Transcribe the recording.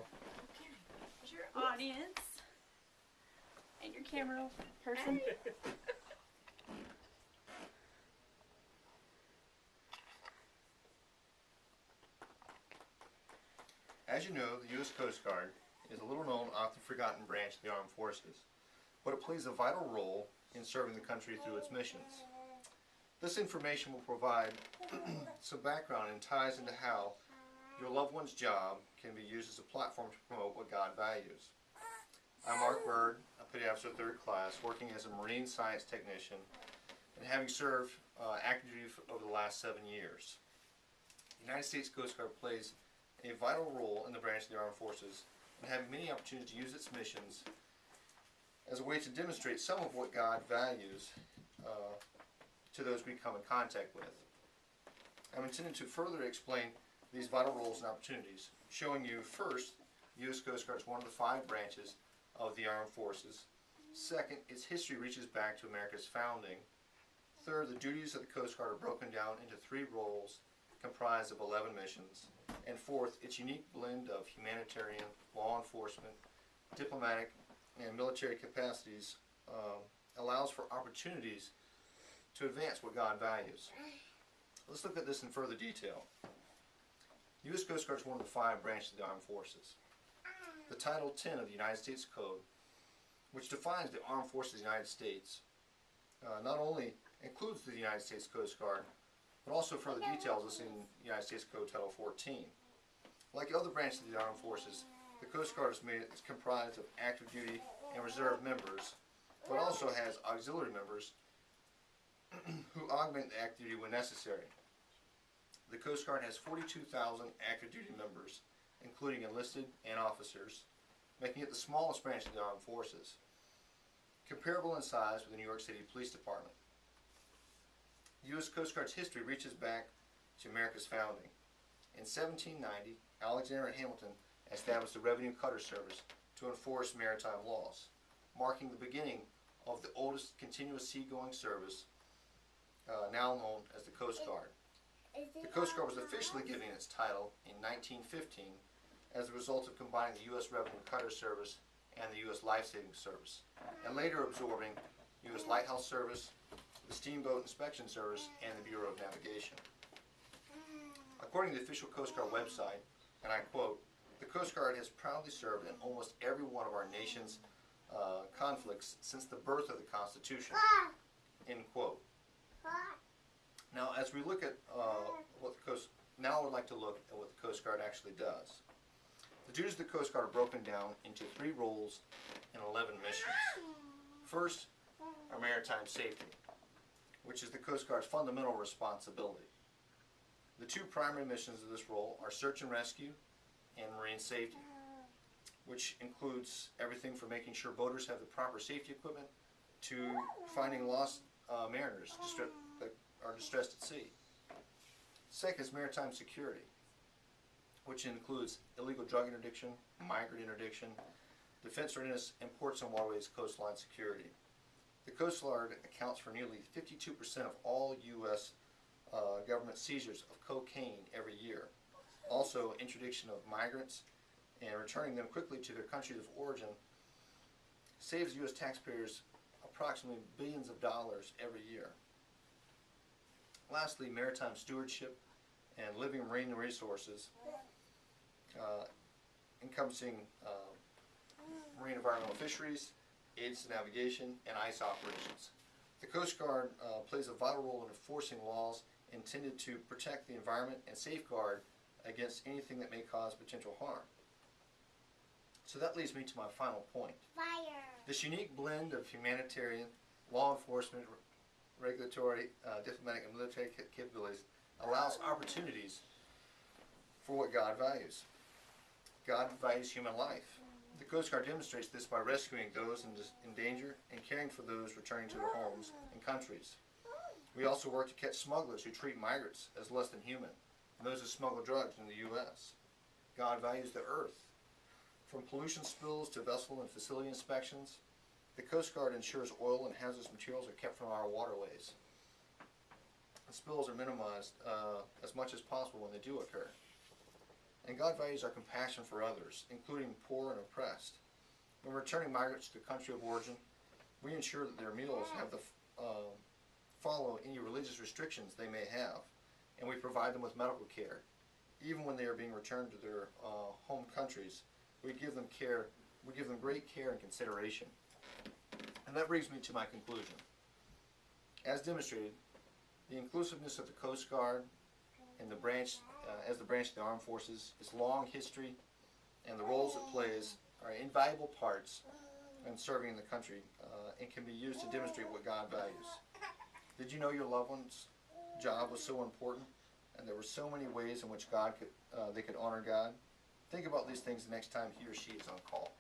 So, Okay. Here's your audience and your camera person. as you know, the U.S. Coast Guard is a little known, often forgotten branch of the armed forces, but it plays a vital role in serving the country through its missions. This information will provide some background and ties into how your loved one's job can be used as a platform to promote what God values. I'm Mark Byrd, a petty officer 3rd class, working as a marine science technician and having served active duty over the last 7 years. The United States Coast Guard plays a vital role in the branch of the armed forces and having many opportunities to use its missions as a way to demonstrate some of what God values to those we come in contact with. I'm intending to further explain these vital roles and opportunities, showing you first, the U.S. Coast Guard is one of the 5 branches of the armed forces. Second, its history reaches back to America's founding. Third, the duties of the Coast Guard are broken down into 3 roles comprised of 11 missions. And fourth, its unique blend of humanitarian, law enforcement, diplomatic, and military capacities allows for opportunities to advance what God values. Let's look at this in further detail. The U.S. Coast Guard is one of the 5 branches of the armed forces. The Title 10 of the United States Code, which defines the armed forces of the United States, not only includes the United States Coast Guard, but also further details us in the United States Code Title 14. Like other branches of the armed forces, the Coast Guard is comprised of active duty and reserve members, but also has auxiliary members who augment the active duty when necessary. The Coast Guard has 42,000 active duty members, including enlisted and officers, making it the smallest branch of the armed forces, comparable in size with the New York City Police Department. The U.S. Coast Guard's history reaches back to America's founding. In 1790, Alexander Hamilton established the Revenue Cutter Service to enforce maritime laws, marking the beginning of the oldest continuous seagoing service, now known as the Coast Guard. The Coast Guard was officially given its title in 1915 as a result of combining the U.S. Revenue Cutter Service and the U.S. Life Saving Service, and later absorbing U.S. Lighthouse Service, the Steamboat Inspection Service, and the Bureau of Navigation. According to the official Coast Guard website, and I quote, "The Coast Guard has proudly served in almost every one of our nation's conflicts since the birth of the Constitution," end quote. Now, as we look at now I would like to look at what the Coast Guard actually does. The duties of the Coast Guard are broken down into 3 roles and 11 missions. First, our maritime safety, which is the Coast Guard's fundamental responsibility. The 2 primary missions of this role are search and rescue and marine safety, which includes everything from making sure boaters have the proper safety equipment to finding lost mariners that are distressed at sea. Second is maritime security, which includes illegal drug interdiction, migrant interdiction, defense readiness, and ports and waterways coastline security. The Coast Guard accounts for nearly 52% of all U.S. Government seizures of cocaine every year. Also, interdiction of migrants and returning them quickly to their countries of origin saves U.S. taxpayers approximately billions of dollars every year. Lastly, maritime stewardship and living marine resources, encompassing marine environmental fisheries, aids to navigation, and ice operations. The Coast Guard plays a vital role in enforcing laws intended to protect the environment and safeguard against anything that may cause potential harm. So that leads me to my final point. Fire. This unique blend of humanitarian, law enforcement, regulatory, diplomatic, and military capabilities allows opportunities for what God values. God values human life. The Coast Guard demonstrates this by rescuing those in danger and caring for those returning to their homes and countries. We also work to catch smugglers who treat migrants as less than human, and those who smuggle drugs in the U.S. God values the earth. From pollution spills to vessel and facility inspections, the Coast Guard ensures oil and hazardous materials are kept from our waterways. The spills are minimized as much as possible when they do occur. And God values our compassion for others, including poor and oppressed. When returning migrants to the country of origin, we ensure that their meals have follow any religious restrictions they may have, and we provide them with medical care. Even when they are being returned to their home countries, we give them great care and consideration. And that brings me to my conclusion. As demonstrated, the inclusiveness of the Coast Guard and the branch, as the branch of the armed forces, its long history and the roles it plays are invaluable parts in serving the country and can be used to demonstrate what God values. Did you know your loved one's job was so important, and there were so many ways in which they could honor God? Think about these things the next time he or she is on call.